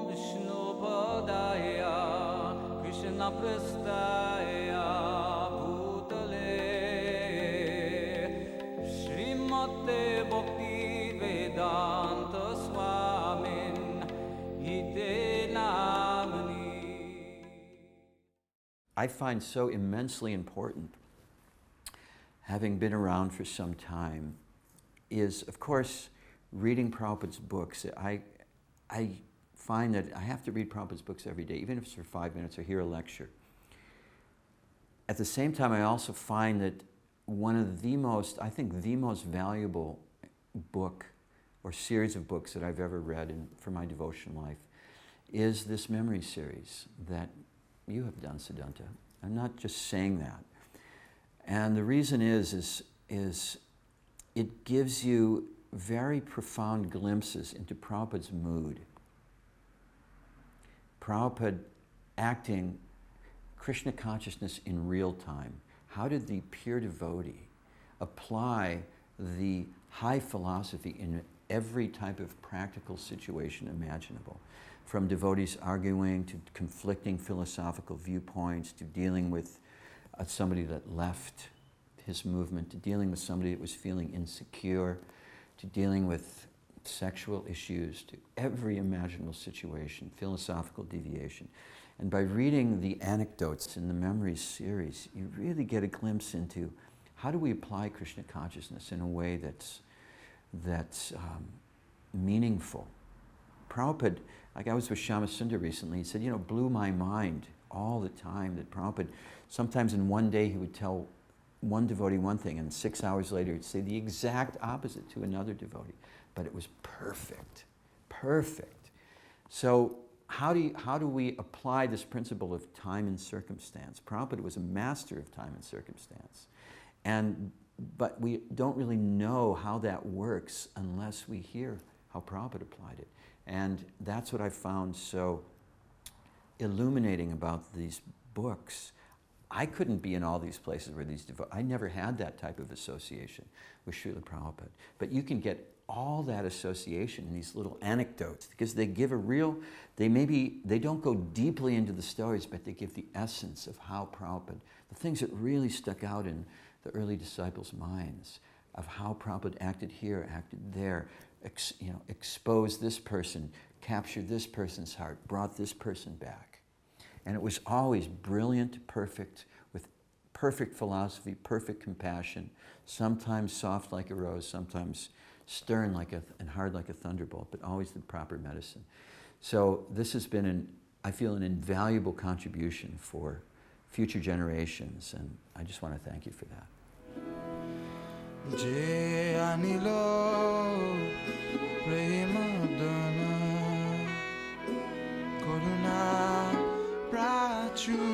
Vishnu Padaya Krishna Prastaya Bhutale Srimate Bhakti Vedanta Swamin Ite Namani. I find so immensely important, having been around for some time, is, of course, reading Prabhupada's books. I find that I have to read Prabhupada's books every day, even if it's for 5 minutes or hear a lecture. At the same time, I also find that one of the most, I think the most valuable book or series of books that I've ever read for my devotion life is this memory series that you have done, Siddhanta. I'm not just saying that. And the reason is it gives you very profound glimpses into Prabhupada's mood. Prabhupada acting Krishna consciousness in real time. How did the pure devotee apply the high philosophy in every type of practical situation imaginable? From devotees arguing to conflicting philosophical viewpoints, to dealing with somebody that left his movement, to dealing with somebody that was feeling insecure, to dealing with sexual issues, to every imaginable situation, philosophical deviation. And by reading the anecdotes in the Memories series, you really get a glimpse into how do we apply Krishna consciousness in a way that's meaningful. Prabhupada, like I was with Shyamasundar recently, he said, blew my mind all the time that Prabhupada, sometimes in one day he would tell one devotee one thing, and 6 hours later he'd say the exact opposite to another devotee. But it was perfect, perfect. So how do we apply this principle of time and circumstance? Prabhupada was a master of time and circumstance. But we don't really know how that works unless we hear how Prabhupada applied it. And that's what I found so illuminating about these books. I couldn't be in all these places where I never had that type of association with Srila Prabhupada. But you can get all that association in these little anecdotes, because they give they don't go deeply into the stories, but they give the essence of how Prabhupada, the things that really stuck out in the early disciples' minds, of how Prabhupada acted here, acted there, exposed this person, captured this person's heart, brought this person back. And it was always brilliant, perfect, with perfect philosophy, perfect compassion, sometimes soft like a rose, sometimes stern and hard like a thunderbolt, but always the proper medicine. So this has been, I feel, an invaluable contribution for future generations, and I just want to thank you for that. Je anilo premadana Karuna prachu